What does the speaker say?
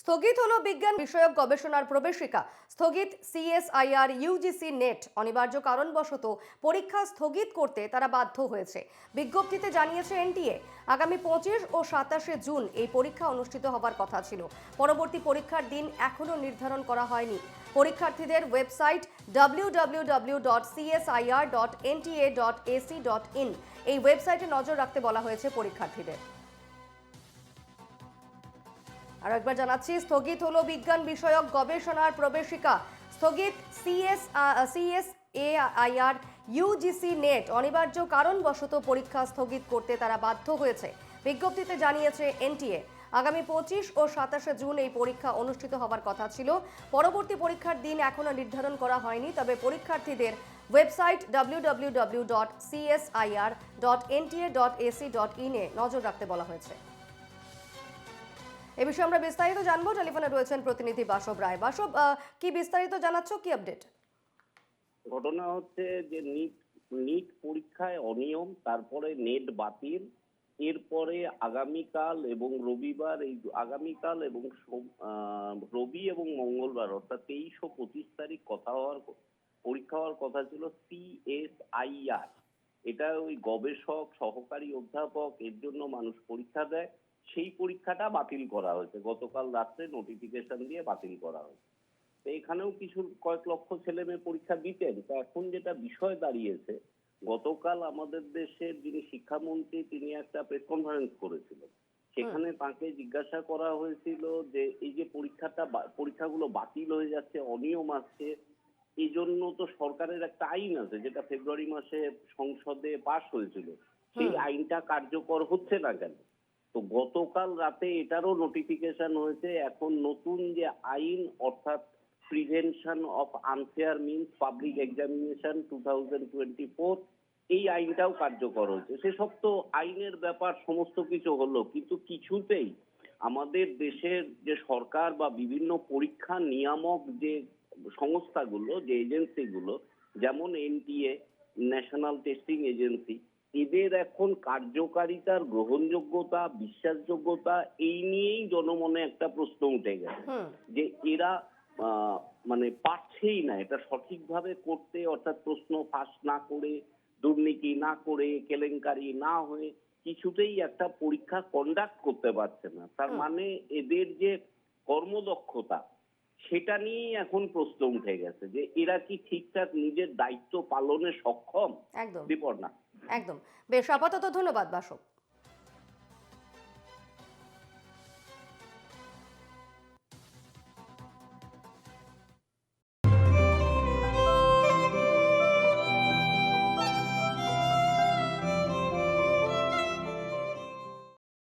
স্থগিত হলো বিজ্ঞান বিষয়ক গবেষণার প্রবেশিকা। স্থগিত সিএসআইআর ইউজিসি নেট। অনিবার্য কারণবশত পরীক্ষা স্থগিত করতে তারা বাধ্য হয়েছে। বিজ্ঞপ্তিতে জানিয়েছে এনটিএ, আগামী 25 ও 27 জুন এই পরীক্ষা অনুষ্ঠিত হবার কথা ছিল। পরবর্তী পরীক্ষার দিন এখনও নির্ধারণ করা হয়নি। পরীক্ষার্থীদের ওয়েবসাইট www.csir.nta.ac.in এই ওয়েবসাইটে নজর রাখতে বলা হয়েছে পরীক্ষার্থীদের। আর একবার জানাচ্ছি, স্থগিত হলো বিজ্ঞান বিষয়ক গবেষণার প্রবেশিকা। স্থগিত সিএসএআইআর ইউজিসি নেট। অনিবার্য কারণবশত পরীক্ষা স্থগিত করতে তারা বাধ্য হয়েছে। বিজ্ঞপ্তিতে জানিয়েছে এনটিএ, আগামী 25 ও 27 জুন এই পরীক্ষা অনুষ্ঠিত হবার কথা ছিল। পরবর্তী পরীক্ষার দিন এখনো নির্ধারণ করা হয়নি, তবে পরীক্ষার্থীদের ওয়েবসাইট www.csir.nta.ac.in এ নজর রাখতে বলা হয়েছে। এ বিষয়ে আমরা বিস্তারিত জানবো। টেলিফোনে রয়েছেন প্রতিনিধি বাসব রায়। বাসব, কি বিস্তারিত জানাচ্ছ, কি আপডেট? ঘটনা হচ্ছে যে নিট পরীক্ষায় অনিয়ম, তারপরে নেট বাতিল, এরপরে আগামীকাল এবং রবিবার, এই আগামীকাল এবং রবি এবং মঙ্গলবার অর্থাৎ 23 ও 25 তারিখ পরীক্ষা হওয়ার কথা ছিল সিএসআইআর। এটা ওই গবেষক, সহকারী অধ্যাপক, এর জন্য মানুষ পরীক্ষা দেয়, সেই পরীক্ষাটা বাতিল করা হয়েছে। গতকাল রাত্রে নোটিফিকেশন দিয়ে বাতিল করা হয়েছে। তো এখানেও কিছু কয়েক লক্ষ ছেলে মেয়ে পরীক্ষা দিতেন। তো এখন যেটা বিষয় দাঁড়িয়েছে, গতকাল আমাদের দেশের যিনি শিক্ষামন্ত্রী তিনি একটা প্রেস কনফারেন্স করেছিলেন। সেখানে তাকে জিজ্ঞাসা করা হয়েছিল যে এই যে পরীক্ষাগুলো বাতিল হয়ে যাচ্ছে, অনিয়ম আসছে, এই জন্য তো সরকারের একটা আইন আছে যেটা ফেব্রুয়ারি মাসে সংসদে পাশ হয়েছিল, সেই আইনটা কার্যকর হচ্ছে না কেন? তো গতকাল রাতে এটারও নোটিফিকেশন হয়েছে। এখন নতুন যে আইন, অর্থাৎ prevention of unfair means public examination 2024, এই আইনটাও কার্যকর হয়েছে। সেসব তো আইনের ব্যাপার, সমস্ত কিছু হলো, কিন্তু কিছুতেই আমাদের দেশের যে সরকার বা বিভিন্ন পরীক্ষা নিয়ামক যে সংস্থাগুলো, যে এজেন্সিগুলো, যেমন এনটিএ, ন্যাশনাল টেস্টিং এজেন্সি, এদের এখন কার্যকারিতার গ্রহণযোগ্যতা, বিশ্বাসযোগ্যতা, এই নিয়েই জনমনে একটা প্রশ্ন উঠে গেছে যে এরা মানে পারছেই না এটা সঠিকভাবে করতে, অর্থাৎ প্রশ্ন ফাঁস না করে, দুর্নীতি না করে, কেলেঙ্কারি না হয়ে কিছুতেই একটা পরীক্ষা কন্ডাক্ট করতে পারছে না। তার মানে এদের যে কর্মদক্ষতা, সেটা নিয়েই এখন প্রশ্ন উঠে গেছে যে এরা কি ঠিকঠাক নিজের দায়িত্ব পালনে সক্ষম। একদম বিপর্ণা। একদম। বেশ, আপাতত ধন্যবাদ বাসব।